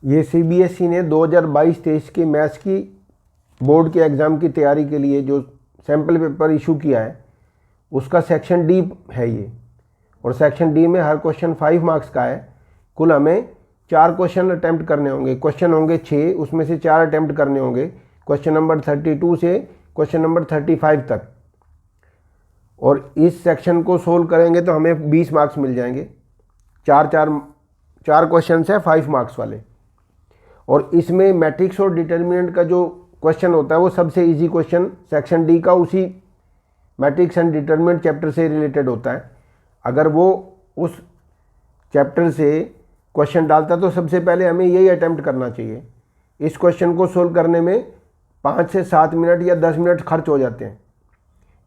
ये सीबीएसई ने 2022-23 के मैथ्स की बोर्ड के एग्ज़ाम की तैयारी के लिए जो सैम्पल पेपर इशू किया है उसका सेक्शन डी है ये। और सेक्शन डी में हर क्वेश्चन 5 मार्क्स का है। कुल हमें 4 क्वेश्चन अटैम्प्ट करने होंगे। क्वेश्चन होंगे 6, उसमें से 4 अटैम्प्ट करने होंगे, क्वेश्चन नंबर 32 से क्वेश्चन नंबर 35 तक। और इस सेक्शन को सोल्व करेंगे तो हमें 20 मार्क्स मिल जाएंगे। चार क्वेश्चन है 5 मार्क्स वाले। और इसमें मैट्रिक्स और डिटर्मिनेंट का जो क्वेश्चन होता है वो सबसे इजी क्वेश्चन सेक्शन डी का उसी मैट्रिक्स एंड डिटर्मिनेंट चैप्टर से रिलेटेड होता है। अगर वो उस चैप्टर से क्वेश्चन डालता तो सबसे पहले हमें यही अटेम्प्ट करना चाहिए। इस क्वेश्चन को सोल्व करने में 5 से 7 मिनट या 10 मिनट खर्च हो जाते हैं।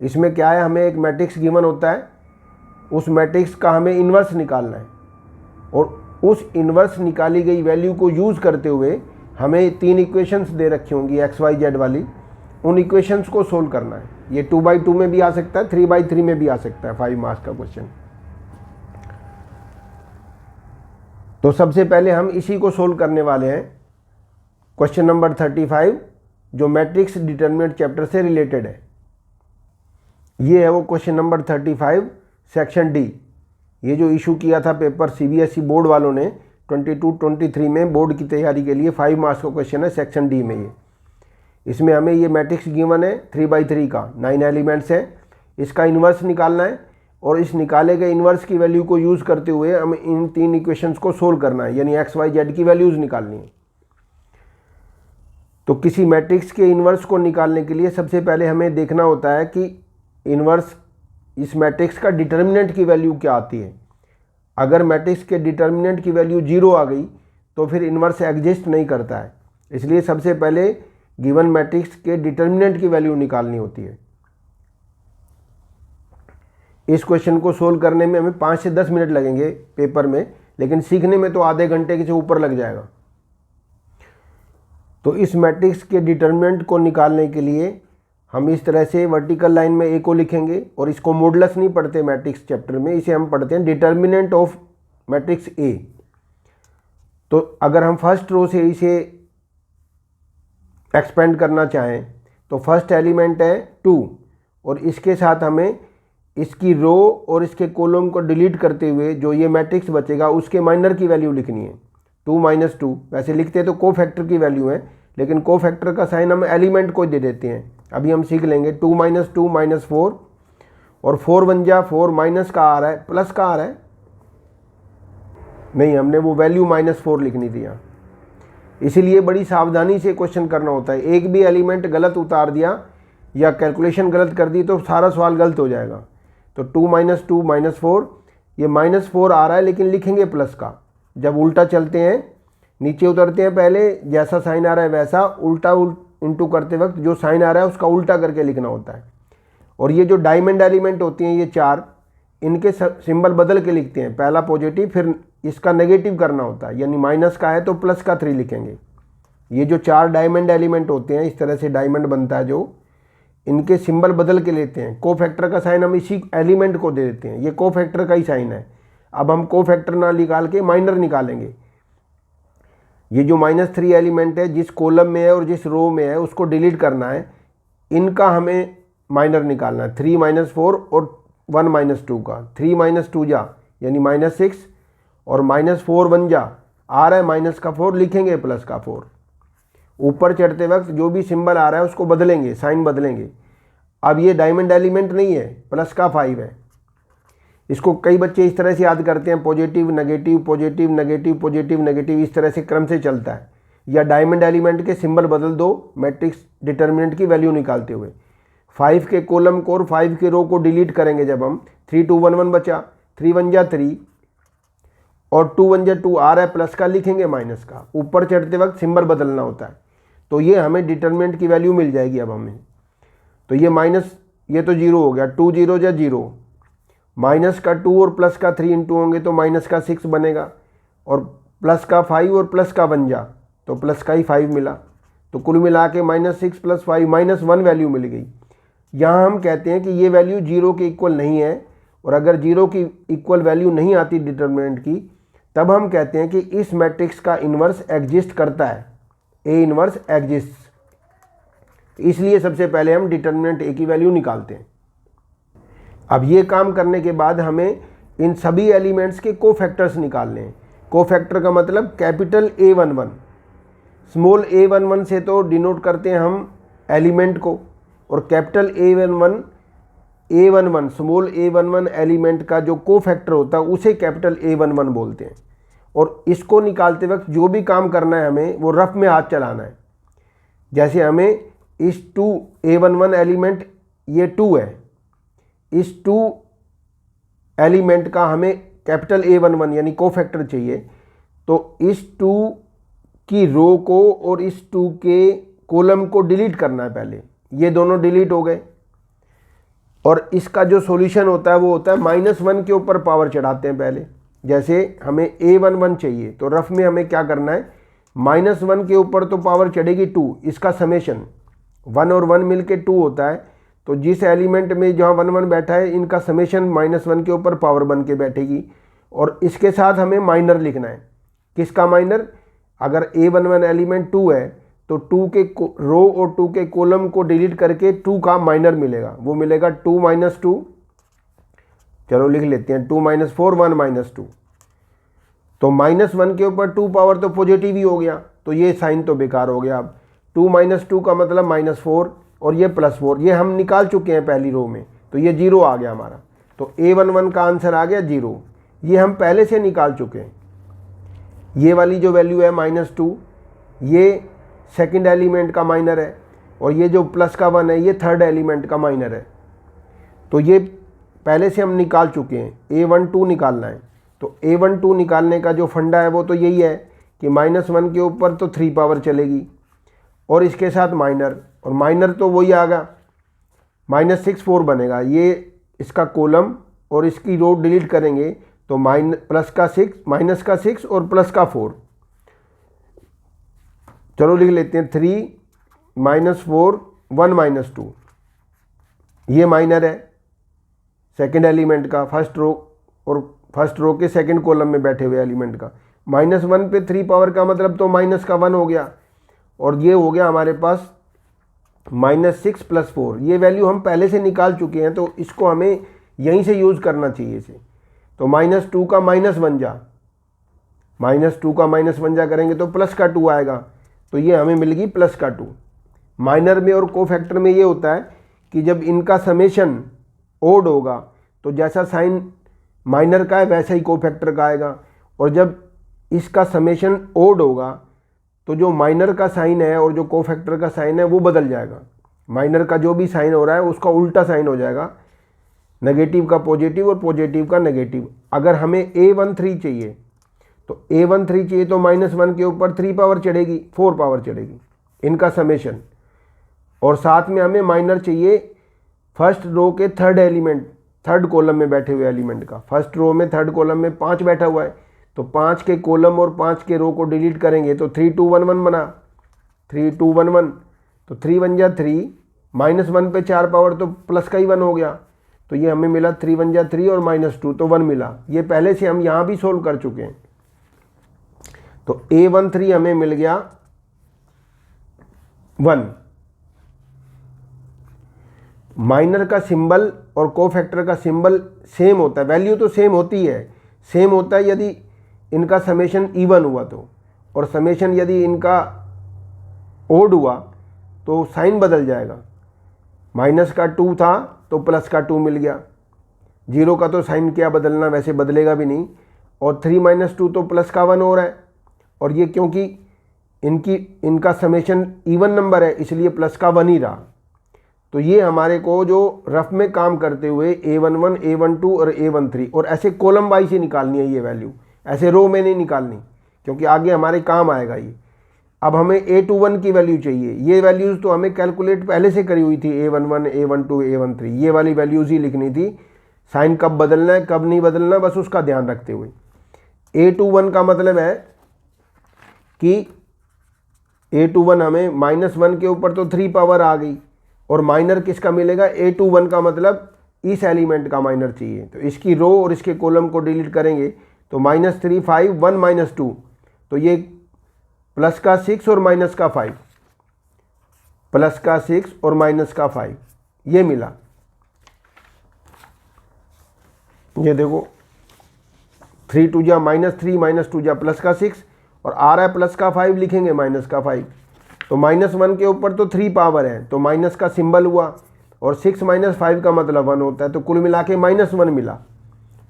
इसमें क्या है, हमें एक मैट्रिक्स गिवन होता है, उस मैट्रिक्स का हमें इन्वर्स निकालना है और उस इन्वर्स निकाली गई वैल्यू को यूज़ करते हुए हमें 3 इक्वेशंस दे रखी होंगी XYZ वाली, उन इक्वेशंस को सोल्व करना है। ये 2x2 में भी आ सकता है, 3x3 में भी आ सकता है 5 मार्क्स का क्वेश्चन। तो सबसे पहले हम इसी को सोल्व करने वाले हैं, क्वेश्चन नंबर 35 जो मैट्रिक्स डिटर्मिनेंट चैप्टर से रिलेटेड है। ये है वो क्वेश्चन नंबर 35 सेक्शन डी। ये जो इशू किया था पेपर सीबीएसई बोर्ड वालों ने 22-23 में बोर्ड की तैयारी के लिए 5 मार्क्स का क्वेश्चन है सेक्शन डी में। ये इसमें हमें ये मैट्रिक्स गिवन है 3x3 का, 9 एलिमेंट्स है, इसका इन्वर्स निकालना है और इस निकाले गए इन्वर्स की वैल्यू को यूज़ करते हुए हमें इन 3 इक्वेशंस को सोल्व करना है, यानी XYZ की वैल्यूज़ निकालनी है। तो किसी मैट्रिक्स के इन्वर्स को निकालने के लिए सबसे पहले हमें देखना होता है कि इन्वर्स इस मैट्रिक्स का डिटर्मिनेंट की वैल्यू क्या आती है। अगर मैट्रिक्स के डिटर्मिनेंट की वैल्यू 0 आ गई तो फिर इन्वर्स एग्जिस्ट नहीं करता है। इसलिए सबसे पहले गिवन मैट्रिक्स के डिटर्मिनेंट की वैल्यू निकालनी होती है। इस क्वेश्चन को सोल्व करने में हमें 5 से 10 मिनट लगेंगे पेपर में, लेकिन सीखने में तो आधे घंटे से ऊपर लग जाएगा। तो इस मैट्रिक्स के डिटर्मिनेंट को निकालने के लिए हम इस तरह से वर्टिकल लाइन में ए को लिखेंगे और इसको मॉडुलस नहीं पढ़ते मैट्रिक्स चैप्टर में, इसे हम पढ़ते हैं डिटर्मिनेंट ऑफ मैट्रिक्स ए। तो अगर हम फर्स्ट रो से इसे एक्सपेंड करना चाहें तो फर्स्ट एलिमेंट है 2 और इसके साथ हमें इसकी रो और इसके कॉलम को डिलीट करते हुए जो ये मैट्रिक्स बचेगा उसके माइनर की वैल्यू लिखनी है। 2 - 2 वैसे लिखते तो कोफैक्टर की वैल्यू है, लेकिन कोफैक्टर का साइन हम एलिमेंट को दे देते हैं। अभी हम सीख लेंगे 2 - 2 - 4 और 4 1 जा 4 माइनस का आ रहा है, प्लस का आ रहा है नहीं, हमने वो वैल्यू -4 लिखनी थी यहाँ। इसीलिए बड़ी सावधानी से क्वेश्चन करना होता है। एक भी एलिमेंट गलत उतार दिया या कैलकुलेशन गलत कर दी तो सारा सवाल गलत हो जाएगा। तो 2 - 2 - 4, ये -4 आ रहा है लेकिन लिखेंगे प्लस का। जब उल्टा चलते हैं, नीचे उतरते हैं, पहले जैसा साइन आ रहा है वैसा, उल्टा इंटू करते वक्त जो साइन आ रहा है उसका उल्टा करके लिखना होता है। और ये जो डायमंड एलिमेंट होती हैं ये 4, इनके सिंबल बदल के लिखते हैं, पहला पॉजिटिव फिर इसका नेगेटिव करना होता है, यानी माइनस का है तो प्लस का 3 लिखेंगे। ये जो 4 डायमंड एलिमेंट होते हैं, इस तरह से डायमंड बनता है जो, इनके सिंबल बदल के लेते हैं। कोफैक्टर का साइन हम इसी एलिमेंट को दे देते हैं, ये कोफैक्टर का ही साइन है। अब हम कोफैक्टर ना निकाल के माइनर निकालेंगे। ये जो -3 एलिमेंट है जिस कॉलम में है और जिस रो में है उसको डिलीट करना है, इनका हमें माइनर निकालना है। 3 - 4 और 1 - 2 का, 3 - 2 जा यानी -6 और -4 1 जा आ रहा है माइनस का 4, लिखेंगे प्लस का 4। ऊपर चढ़ते वक्त जो भी सिंबल आ रहा है उसको बदलेंगे, साइन बदलेंगे। अब ये डायमंड एलिमेंट नहीं है, प्लस का 5 है। इसको कई बच्चे इस तरह से याद करते हैं, positive negative positive negative positive negative, इस तरह से क्रम से चलता है। या डायमंड एलिमेंट के सिंबल बदल दो मैट्रिक्स डिटर्मिनेंट की वैल्यू निकालते हुए। 5 के कॉलम को और 5 के रो को डिलीट करेंगे जब हम, 3 2 1 1 बचा, 3 1 जा 3 और 2 1 जा 2 आ रहा है प्लस का, लिखेंगे माइनस का। ऊपर चढ़ते वक्त सिंबल बदलना होता है। तो ये हमें डिटर्मिनेंट की वैल्यू मिल जाएगी अब हमें। तो ये माइनस, ये तो 0 हो गया, 2 0 जा 0, माइनस का 2 और प्लस का 3 इंटू होंगे तो माइनस का 6 बनेगा, और प्लस का 5 और प्लस का 1 जा तो प्लस का ही 5 मिला। तो कुल मिला के -6 + 5 -1 वैल्यू मिल गई। यहाँ हम कहते हैं कि ये वैल्यू 0 के इक्वल नहीं है, और अगर 0 की इक्वल वैल्यू नहीं आती डिटर्मिनेंट की तब हम कहते हैं कि इस मैट्रिक्स का इन्वर्स एग्जिस्ट करता है, ए इन्वर्स एग्जिस्ट। इसलिए सबसे पहले हम डिटर्मिनेंट ए की वैल्यू निकालते हैं। अब ये काम करने के बाद हमें इन सभी एलिमेंट्स के कोफैक्टर्स निकालने हैं। कोफैक्टर का मतलब कैपिटल A11, स्मॉल a11 से तो डिनोट करते हैं हम एलिमेंट को, और capital A11 small a11 element का जो कोफैक्टर होता है उसे कैपिटल A11 बोलते हैं। और इसको निकालते वक्त जो भी काम करना है हमें वो रफ में हाथ चलाना है। जैसे हमें इस A11 एलिमेंट, ये 2 है, इस 2 एलिमेंट का हमें कैपिटल A11 यानी कोफैक्टर चाहिए। तो इस 2 की रो को और इस 2 के कॉलम को डिलीट करना है पहले। ये दोनों डिलीट हो गए और इसका जो सॉल्यूशन होता है वो होता है -1 के ऊपर पावर चढ़ाते हैं पहले। जैसे हमें A11 चाहिए तो रफ में हमें क्या करना है, -1 के ऊपर तो पावर चढ़ेगी 2, इसका समेशन 1 और 1 मिल के 2 होता है। तो जिस एलिमेंट में जहाँ 1 1 बैठा है इनका समेशन -1 के ऊपर पावर बन के बैठेगी। और इसके साथ हमें माइनर लिखना है। किसका माइनर? अगर A11 एलिमेंट 2 है तो 2 के रो और 2 के कॉलम को डिलीट करके 2 का माइनर मिलेगा, वो मिलेगा 2 - 2। चलो लिख लेते हैं 2 - 4 1 - 2। तो -1 के ऊपर 2 पावर तो पॉजिटिव ही हो गया, तो ये साइन तो बेकार हो गया। अब 2 - 2 का मतलब -4 और ये +4, ये हम निकाल चुके हैं पहली रो में, तो ये 0 आ गया हमारा। तो A11 का आंसर आ गया 0। ये हम पहले से निकाल चुके हैं। ये वाली जो वैल्यू है -2, ये सेकंड एलिमेंट का माइनर है, और ये जो प्लस का 1 है ये थर्ड एलिमेंट का माइनर है। तो ये पहले से हम निकाल चुके हैं। A12 निकालना है, तो A12 निकालने का जो फंडा है वो तो यही है कि -1 के ऊपर तो 3 पावर चलेगी और इसके साथ माइनर, और माइनर तो वही आएगा -6 4 बनेगा। ये इसका कॉलम और इसकी रो डिलीट करेंगे तो -6 और +4। चलो लिख लेते हैं 3 - 4 1 - 2। ये माइनर है सेकंड एलिमेंट का, फर्स्ट रो और फर्स्ट रो के सेकंड कॉलम में बैठे हुए एलिमेंट का। -1 पे 3 पावर का मतलब तो -1 हो गया, और ये हो गया हमारे पास -6 + 4। ये वैल्यू हम पहले से निकाल चुके हैं, तो इसको हमें यहीं से यूज़ करना चाहिए इसे। तो -2 का -1 जा, -2 का -1 जा करेंगे तो प्लस का 2 आएगा, तो ये हमें मिल गई +2। माइनर में और कोफैक्टर में ये होता है कि जब इनका समेशन ओड होगा तो जैसा साइन माइनर का है वैसा ही कोफैक्टर का आएगा, और जब इसका समेशन ओड होगा तो जो माइनर का साइन है और जो कोफैक्टर का साइन है वो बदल जाएगा। माइनर का जो भी साइन हो रहा है उसका उल्टा साइन हो जाएगा, नेगेटिव का पॉजिटिव और पॉजिटिव का नेगेटिव। अगर हमें A13 चाहिए तो A13 चाहिए तो -1 के ऊपर 3 पावर चढ़ेगी, 4 पावर चढ़ेगी इनका समेशन, और साथ में हमें माइनर चाहिए फर्स्ट रो के थर्ड एलिमेंट, थर्ड कॉलम में बैठे हुए एलिमेंट का। फर्स्ट रो में थर्ड कॉलम में 5 बैठा हुआ है, तो 5 के कॉलम और 5 के रो को डिलीट करेंगे तो 3 2 1 1 बना, 3 2 1 1, तो 3 1 जा 3, -1 पे 4 पावर तो प्लस का ही 1 हो गया, तो ये हमें मिला 3 1 जा 3 और -2 तो 1 मिला। ये पहले से हम यहाँ भी सोल्व कर चुके हैं। तो A13 हमें मिल गया 1। माइनर का सिंबल और कोफैक्टर का सिंबल सेम होता है, वैल्यू तो सेम होती है, सेम होता है यदि इनका समेशन इवन हुआ तो, और समेशन यदि इनका ओड हुआ तो साइन बदल जाएगा। -2 था तो +2 मिल गया, 0 का तो साइन क्या बदलना, वैसे बदलेगा भी नहीं, और 3 - 2 तो +1 हो रहा है, और ये क्योंकि इनका समेशन इवन नंबर है इसलिए +1 ही रहा। तो ये हमारे को जो रफ में काम करते हुए A11 A12 और A13, और ऐसे कॉलम वाइज ही निकालनी है ये वैल्यू, ऐसे रो में नहीं निकालनी, क्योंकि आगे हमारे काम आएगा ये। अब हमें A21 की वैल्यू चाहिए। ये वैल्यूज़ तो हमें कैलकुलेट पहले से करी हुई थी, A11 A12 A13, ये वाली वैल्यूज़ ही लिखनी थी। साइन कब बदलना है कब नहीं बदलना बस उसका ध्यान रखते हुए। A21 का मतलब है कि A21 हमें -1 के ऊपर तो 3 पावर आ गई, और माइनर किसका मिलेगा, A21 का मतलब इस एलिमेंट का माइनर चाहिए, तो इसकी रो और इसके कॉलम को डिलीट करेंगे तो -3 5 1 -2, तो ये प्लस का 6 और माइनस का 5, प्लस का 6 और माइनस का 5 ये मिला। ये देखो 3 2 जा -3 -2 जा प्लस का 6 और आ रहा है प्लस का 5, लिखेंगे माइनस का 5। तो -1 के ऊपर तो 3 पावर है तो माइनस का सिंबल हुआ और 6 - 5 का मतलब 1 होता है, तो कुल मिला के -1 मिला।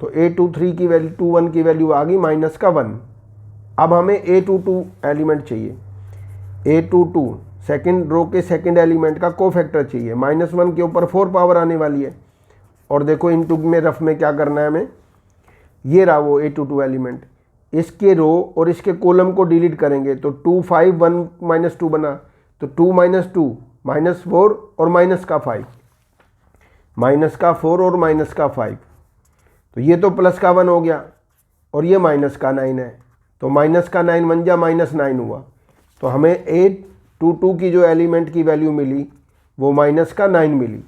तो A23 की वैल्यू 21 की वैल्यू आ गई -1। अब हमें A22 एलिमेंट चाहिए। A22 सेकेंड रो के सेकेंड एलिमेंट का कोफैक्टर चाहिए। -1 के ऊपर 4 पावर आने वाली है और देखो इनटू में रफ में क्या करना है हमें, ये रहा वो A22 एलिमेंट, इसके रो और इसके कॉलम को डिलीट करेंगे तो 2 5 1 -2 बना, तो 2 - 2 -4 और माइनस का 5, माइनस का 4 और माइनस का 5, तो ये तो प्लस का 1 हो गया और ये माइनस का 9 है, तो माइनस का 9 बन जा -9 हुआ। तो हमें A22 की जो एलिमेंट की वैल्यू मिली वो माइनस का 9 मिली।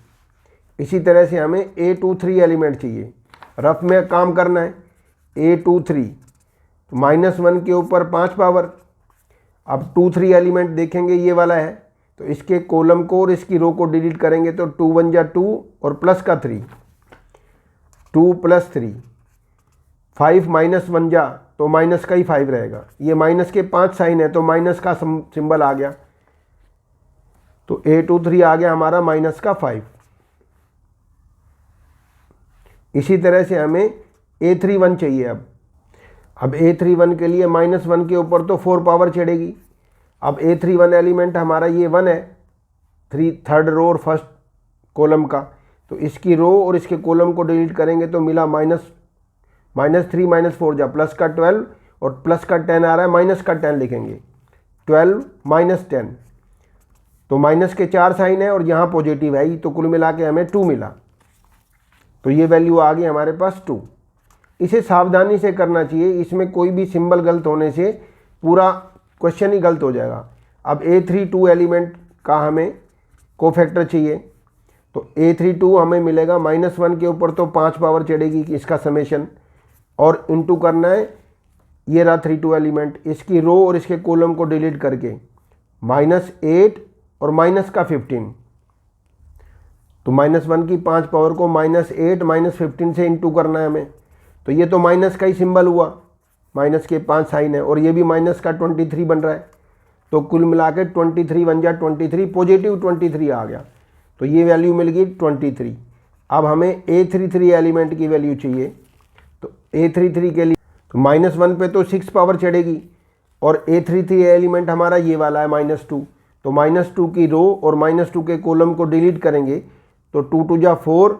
इसी तरह से हमें A23 एलिमेंट चाहिए, रफ में काम करना है। A23 तो -1 के ऊपर 5 पावर, अब 23 एलिमेंट देखेंगे ये वाला है, तो इसके कॉलम को और इसकी रो को डिलीट करेंगे तो 2 1 जा 2 और प्लस का 3, 2 + 3, 5 -1 जा तो माइनस का ही 5 रहेगा। ये माइनस के 5 साइन है तो माइनस का सिंबल आ गया, तो A23 आ गया हमारा -5। इसी तरह से हमें A31 चाहिए। अब A31 के लिए -1 के ऊपर तो 4 पावर चढ़ेगी। अब A31 एलिमेंट हमारा ये 1 है, थर्ड रो और फर्स्ट कॉलम का, तो इसकी रो और इसके कॉलम को डिलीट करेंगे तो मिला -3 -4 जा प्लस का 12 और प्लस का 10 आ रहा है, माइनस का 10 लिखेंगे, 12 - 10, तो माइनस के 4 साइन है और यहाँ पॉजिटिव है, तो कुल मिला के हमें 2 मिला। तो ये वैल्यू आ गई हमारे पास 2। इसे सावधानी से करना चाहिए, इसमें कोई भी सिंबल गलत होने से पूरा क्वेश्चन ही गलत हो जाएगा। अब A32 एलिमेंट का हमें कोफैक्टर चाहिए, तो A32 हमें मिलेगा -1 के ऊपर तो 5 पावर चढ़ेगी इसका समेशन, और इनटू करना है, ये रहा 32 एलिमेंट, इसकी रो और इसके कॉलम को डिलीट करके -8 और माइनस का 15, तो -1 की 5 पावर को -8 -15 से इंटू करना है हमें, तो ये तो माइनस का ही सिंबल हुआ, माइनस के 5 साइन है और ये भी माइनस का 23 बन रहा है, तो कुल मिला के 23 बन जा 23, पॉजिटिव 23 आ गया, तो ये वैल्यू मिल गई 23। अब हमें A33 एलिमेंट की वैल्यू चाहिए, तो A33 के लिए तो -1 पे तो 6 पावर चढ़ेगी और A33 एलिमेंट हमारा ये वाला है -2, तो -2 की रो और -2 के कॉलम को डिलीट करेंगे तो 2 2 जा 4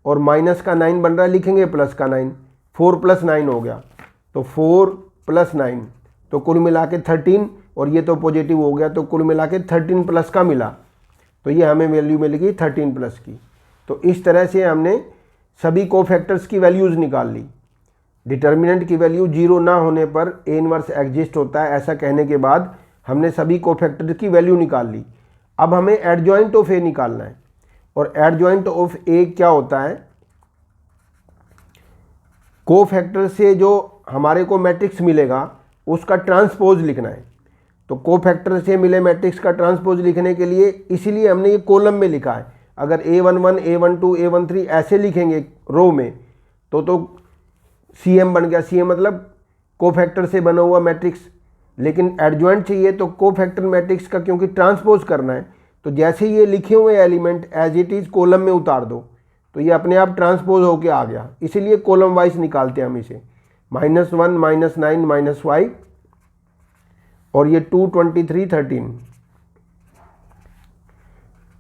और माइनस का 9 बन रहा है, लिखेंगे प्लस का 9, 4 + 9 हो गया, तो 4 + 9 तो कुल मिला के 13, और ये तो पॉजिटिव हो गया तो कुल मिला के 13 प्लस का मिला, तो ये हमें वैल्यू मिल गई 13 प्लस की। तो इस तरह से हमने सभी कोफैक्टर्स की वैल्यूज़ निकाल ली। डिटर्मिनेंट की वैल्यू 0 ना होने पर A इनवर्स एग्जिस्ट होता है, ऐसा कहने के बाद हमने सभी कोफैक्टर की वैल्यू निकाल ली। अब हमें एडजॉइंट ऑफ A निकालना है, और एडजॉइंट ऑफ A क्या होता है, कोफैक्टर से जो हमारे को मैट्रिक्स मिलेगा उसका ट्रांसपोज लिखना है। तो कोफैक्टर से मिले मैट्रिक्स का ट्रांसपोज लिखने के लिए इसीलिए हमने ये कॉलम में लिखा है। अगर A11 A12 A13 ऐसे लिखेंगे रो में तो CM बन गया, CM मतलब कोफैक्टर से बना हुआ मैट्रिक्स, लेकिन एडजॉइंट चाहिए तो कोफैक्टर मैट्रिक्स का क्योंकि ट्रांसपोज करना है, तो जैसे ये लिखे हुए element as it is column में उतार दो तो ये अपने आप ट्रांसपोज होके आ गया, इसीलिए कॉलम वाइज निकालते हैं हम इसे, -1 -9 -5 और ये 2 23 13।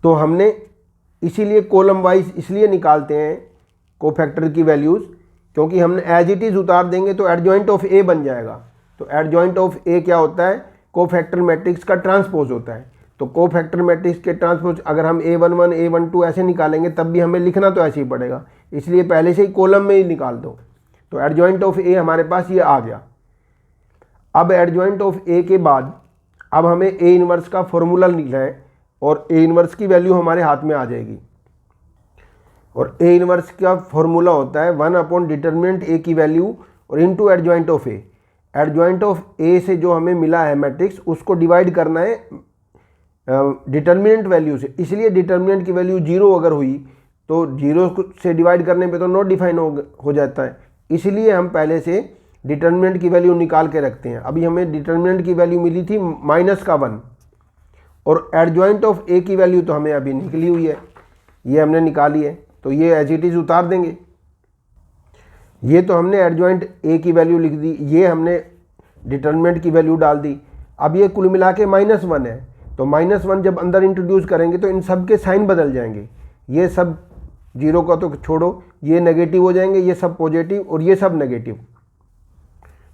तो हमने इसीलिए कॉलम वाइज इसलिए निकालते हैं कोफैक्टर की वैल्यूज़, क्योंकि हमने एज इट इज़ उतार देंगे तो एडजॉइंट ऑफ A बन जाएगा। तो एडजॉइंट ऑफ A क्या होता है, कोफैक्टर मैट्रिक्स का ट्रांसपोज होता है। तो कोफैक्टर मैट्रिक्स के ट्रांसपोज अगर हम A11 A12 ऐसे निकालेंगे तब भी हमें लिखना तो ऐसे ही पड़ेगा, इसलिए पहले से ही कॉलम में ही निकाल दो। तो एडजॉइंट ऑफ A हमारे पास ये आ गया। अब एडजॉइंट ऑफ A के बाद अब हमें A इनवर्स का फॉर्मूला लिखना है और A इनवर्स की वैल्यू हमारे हाथ में आ जाएगी। और A इनवर्स का फॉर्मूला होता है 1 अपॉन डिटर्मिनेंट A की वैल्यू और into adjoint of A. Adjoint of A से जो हमें मिला है मैट्रिक्स उसको डिवाइड करना है डिटर्मिनेंट वैल्यू से। इसलिए डिटर्मिनेंट की वैल्यू 0 अगर हुई तो 0 से डिवाइड करने पे तो नॉट डिफाइन हो जाता है, इसलिए हम पहले से डिटर्मिनेंट की वैल्यू निकाल के रखते हैं। अभी हमें डिटर्मिनेंट की वैल्यू मिली थी -1 और एडजॉइंट ऑफ ए की वैल्यू तो हमें अभी निकली हुई है, ये हमने निकाली है, तो ये एज इट इज़ उतार देंगे। ये तो हमने एडजॉइंट ए की वैल्यू लिख दी, ये हमने डिटर्मिनेंट की वैल्यू डाल दी। अब ये कुल मिला के -1 है, तो -1 जब अंदर इंट्रोड्यूस करेंगे तो इन सब के साइन बदल जाएंगे। ये सब 0 का तो छोड़ो, ये नेगेटिव हो जाएंगे, ये सब पॉजिटिव और ये सब नेगेटिव।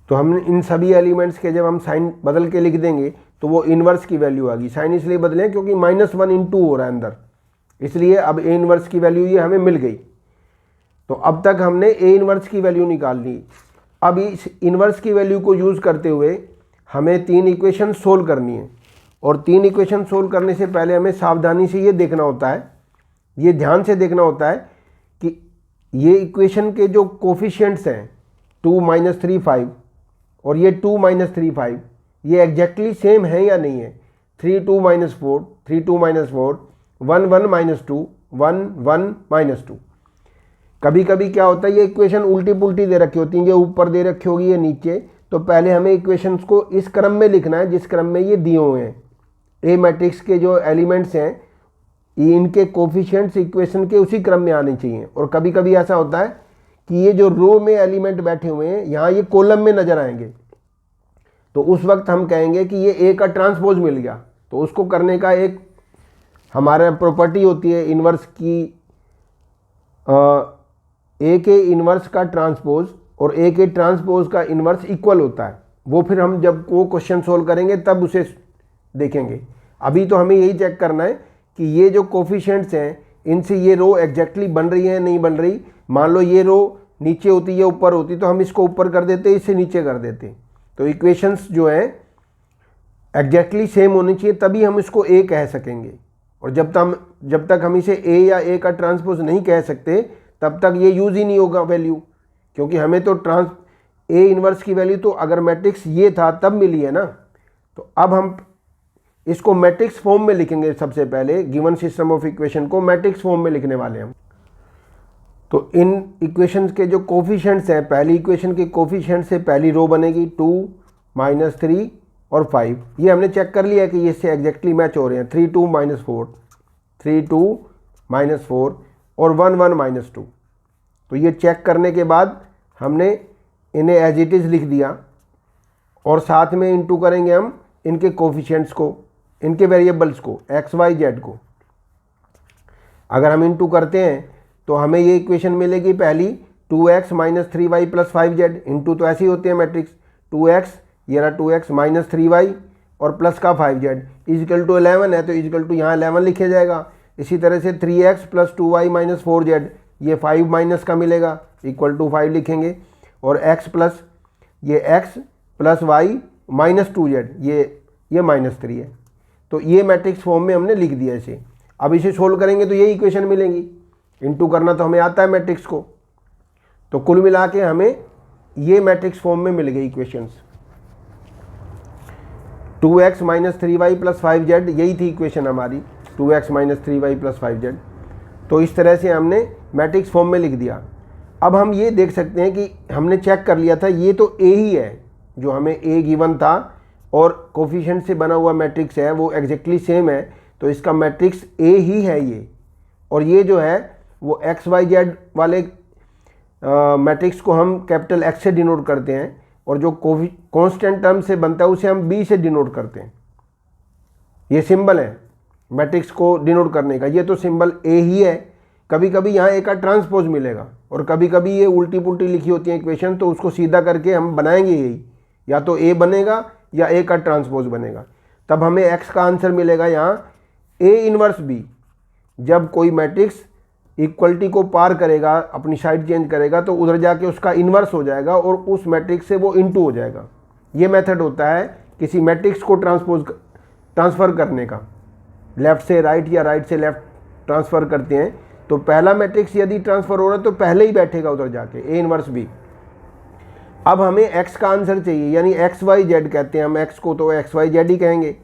तो हम इन सभी एलिमेंट्स के जब हम साइन बदल के लिख देंगे तो वो इन्वर्स की वैल्यू आ गई। साइन इसलिए बदलें क्योंकि -1 × 2 हो रहा है अंदर, इसलिए अब ए इन्वर्स की वैल्यू ये हमें मिल गई। तो अब तक हमने ए इन्वर्स की वैल्यू निकाल ली। अब इस इन्वर्स की वैल्यू को यूज़ करते हुए हमें 3 इक्वेशन सोल्व करनी है, और 3 इक्वेशन सोल्व करने से पहले हमें सावधानी से ये देखना होता है, ये ध्यान से देखना होता है कि ये इक्वेशन के जो कोफिशिएंट्स हैं 2 - 3 5 और ये 2 - 3 5 ये एग्जैक्टली सेम है या नहीं है। 3 2 - 4 3 2 - 4 1 1 - 2 1 1 - 2। कभी कभी क्या होता है ये इक्वेशन उल्टी पुल्टी दे रखी होती है, ये ऊपर दे रखी होगी ये नीचे, तो पहले हमें इक्वेशंस को इस क्रम में लिखना है जिस क्रम में ये दिए हुए हैं। ए मैट्रिक्स के जो एलिमेंट्स हैं इनके कोफिशिएंट्स इक्वेशन के उसी क्रम में आने चाहिए। और कभी कभी ऐसा होता है कि ये जो रो में एलिमेंट बैठे हुए हैं यहाँ ये कॉलम में नजर आएंगे, तो उस वक्त हम कहेंगे कि ये ए का ट्रांसपोज मिल गया। तो उसको करने का एक हमारा प्रॉपर्टी होती है इन्वर्स की, ए के इन्वर्स का ट्रांसपोज और ए के ट्रांसपोज का इन्वर्स इक्वल होता है। वो फिर हम जब वो क्वेश्चन सोल्व करेंगे तब उसे देखेंगे। अभी तो हमें यही चेक करना है कि ये जो कोफिशिएंट्स हैं इनसे ये रो एग्जैक्टली बन रही है नहीं बन रही। मान लो ये रो नीचे होती है ऊपर होती तो हम इसको ऊपर कर देते, इससे नीचे कर देते। तो इक्वेशंस जो है एग्जैक्टली सेम होनी चाहिए, तभी हम इसको ए कह सकेंगे। और जब तक हम इसे ए या ए का ट्रांसपोज नहीं कह सकते तब तक ये यूज़ ही नहीं होगा वैल्यू, क्योंकि हमें तो ए इन्वर्स की वैल्यू तो अगर मैट्रिक्स ये था तब मिली है ना। तो अब हम इसको मैट्रिक्स फॉर्म में लिखेंगे। सबसे पहले गिवन सिस्टम ऑफ इक्वेशन को मैट्रिक्स फॉर्म में लिखने वाले हैं हम। तो इन इक्वेशंस के जो कोफिशिएंट्स हैं, पहली इक्वेशन के कोफिशिएंट से पहली रो बनेगी 2 - 3 और 5। ये हमने चेक कर लिया कि ये इससे एग्जैक्टली मैच हो रहे हैं। 3 2 - 4 3 2 - 4 और 1 1 - 2। तो ये चेक करने के बाद हमने इन्हें एज इट इज़ लिख दिया और साथ में इनटू करेंगे हम इनके कोफिशिएंट्स को, इनके वेरिएबल्स को, x y z को। अगर हम इनटू करते हैं तो हमें ये इक्वेशन मिलेगी पहली 2x - 3y + 5z। इनटू तो ऐसे ही होते हैं मैट्रिक्स, 2x ये रहा 2x - 3y और प्लस का 5z इक्वल टू 11 है, तो इक्वल टू यहाँ 11 लिखा जाएगा। इसी तरह से 3x + 2y - 4z ये 5 माइनस का मिलेगा, इक्वल टू 5 लिखेंगे। और x प्लस ये x + y - 2z ये -3 है। तो ये मैट्रिक्स फॉर्म में हमने लिख दिया इसे। अब इसे सोल्व करेंगे तो ये इक्वेशन मिलेंगी। इनटू करना तो हमें आता है मैट्रिक्स को। तो कुल मिला के हमें ये मैट्रिक्स फॉर्म में मिल गई इक्वेशंस। 2x - 3y + 5z यही थी इक्वेशन हमारी, 2x - 3y + 5z। तो इस तरह से हमने मैट्रिक्स फॉर्म में लिख दिया। अब हम ये देख सकते हैं कि हमने चेक कर लिया था ये तो ए ही है, जो हमें ए गिवन था और कोफिशिएंट से बना हुआ मैट्रिक्स है वो एग्जैक्टली सेम है, तो इसका मैट्रिक्स ए ही है ये। और ये जो है वो एक्स वाई जेड वाले मैट्रिक्स को हम कैपिटल एक्स से डिनोट करते हैं, और जो कांस्टेंट टर्म से बनता है उसे हम बी से डिनोट करते हैं। ये सिंबल है मैट्रिक्स को डिनोट करने का, ये तो सिंबल ए ही है। कभी कभी यहाँ ए का ट्रांसपोज मिलेगा और कभी कभी ये उल्टी पुल्टी लिखी होती है इक्वेशन, तो उसको सीधा करके हम बनाएंगे यही, या तो ए बनेगा या ए का ट्रांसपोज बनेगा। तब हमें एक्स का आंसर मिलेगा यहाँ ए इनवर्स बी। जब कोई मैट्रिक्स इक्वलिटी को पार करेगा, अपनी साइड चेंज करेगा, तो उधर जाके उसका इन्वर्स हो जाएगा और उस मैट्रिक्स से वो इनटू हो जाएगा। ये मेथड होता है किसी मैट्रिक्स को ट्रांसफ़र करने का। लेफ़्ट से राइट या राइट से लेफ़्ट ट्रांसफ़र करते हैं, तो पहला मैट्रिक्स यदि ट्रांसफ़र हो रहा है तो पहले ही बैठेगा उधर जाके ए इनवर्स बी। अब हमें x का आंसर चाहिए, यानी एक्स वाई जेड कहते हैं हम x को, तो एक्स वाई जेड ही कहेंगे।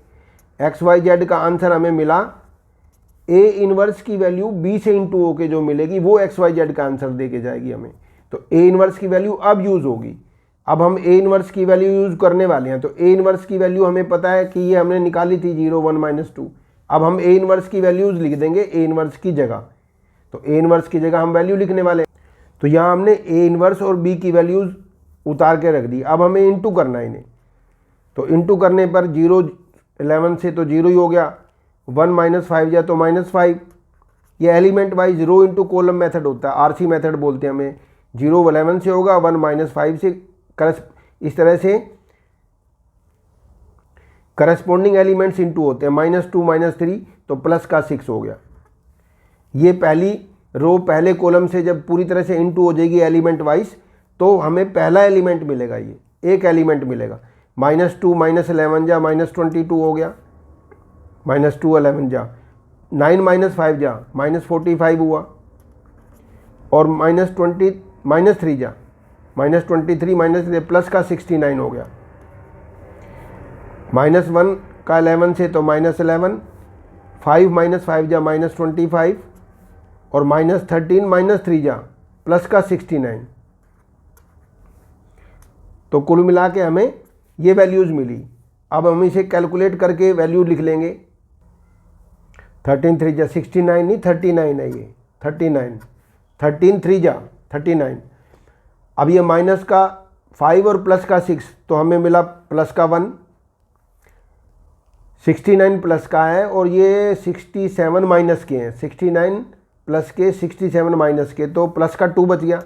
एक्स वाई जेड का आंसर हमें मिला, a इनवर्स की वैल्यू b से इंटू हो के जो मिलेगी वो एक्स वाई जेड का आंसर दे के जाएगी हमें। तो a इनवर्स की वैल्यू अब यूज़ होगी। अब हम a इनवर्स की वैल्यू यूज़ करने वाले हैं। तो a इनवर्स की वैल्यू हमें पता है कि ये हमने निकाली थी 0 1 -2। अब हम a इनवर्स की वैल्यूज़ लिख देंगे a इनवर्स की जगह। तो a इनवर्स की जगह हम वैल्यू लिखने वाले हैं। तो यहाँ हमने a इनवर्स और b की वैल्यूज़ उतार के रख दी। अब हमें इंटू करना है इन्हें। तो इंटू करने पर 0 11 से तो 0 ही हो गया, 1 -5 जा तो -5। ये element wise rho into column method होता है, आरसी मेथड बोलते हैं हमें। 0 11 से होगा, 1 -5 से इस तरह से करस्पॉन्डिंग एलिमेंट्स इंटू होते हैं। -2 -3 तो प्लस का 6 हो गया। ये पहली रो पहले कॉलम से जब पूरी तरह से इंटू हो जाएगी एलिमेंट वाइज, तो हमें पहला एलिमेंट मिलेगा, ये एक एलिमेंट मिलेगा। -2 -11 जा -22 हो गया, -2 11 जा 9 -5 जा -45 हुआ, और -3 जा -23 प्लस का 69 हो गया। -1 का 11 से तो -11, 5 -5 जा -25, और -13 -3 जा प्लस का 69। तो कुल मिला के हमें ये वैल्यूज़ मिली। अब हम इसे कैलकुलेट करके वैल्यू लिख लेंगे। 13 3 जा 69 नहीं 39 है, ये 39, 13 3 जा 39। अब ये माइनस का 5 और प्लस का 6, तो हमें मिला प्लस का 1। 69 प्लस का है और ये 67 माइनस के हैं। 69 प्लस के 67 माइनस के, तो प्लस का 2 बच गया।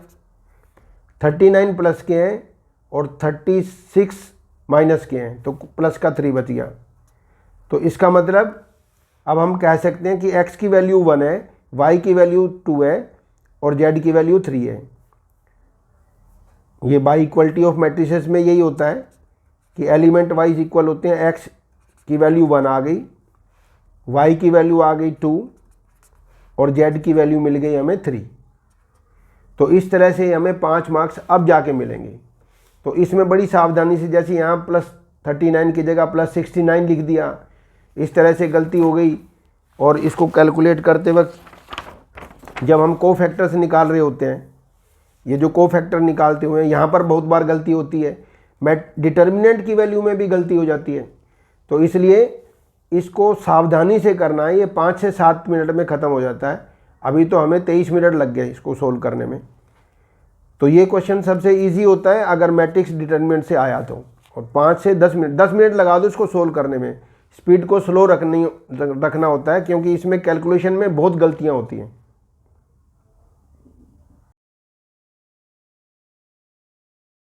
39 प्लस के हैं और 36 माइनस के हैं, तो प्लस का 3 बच गया। तो इसका मतलब अब हम कह सकते हैं कि x की वैल्यू 1 है, y की वैल्यू 2 है और z की वैल्यू 3 है। ये बाई इक्वलिटी ऑफ मैट्रिसेस में यही होता है कि एलिमेंट वाइज इक्वल होते हैं। x की वैल्यू 1 आ गई, y की वैल्यू आ गई 2 और z की वैल्यू मिल गई हमें 3। तो इस तरह से हमें 5 मार्क्स अब जाके मिलेंगे। तो इसमें बड़ी सावधानी से, जैसे यहाँ +39 की जगह +69 लिख दिया, इस तरह से गलती हो गई। और इसको कैलकुलेट करते वक्त जब हम कोफैक्टर्स निकाल रहे होते हैं, ये जो कोफैक्टर निकालते हुए यहाँ पर बहुत बार गलती होती है, डिटर्मिनेंट की वैल्यू में भी गलती हो जाती है। तो इसलिए इसको सावधानी से करना है। ये 5 से 7 मिनट में ख़त्म हो जाता है। अभी तो हमें 23 मिनट लग गए इसको सोल्व करने में। तो ये क्वेश्चन सबसे इजी होता है अगर मैट्रिक्स डिटर्मिनेंट से आया तो। और 5 से 10 मिनट लगा दो इसको सोल्व करने में। स्पीड को स्लो रखना होता है, क्योंकि इसमें कैलकुलेशन में बहुत गलतियाँ होती हैं।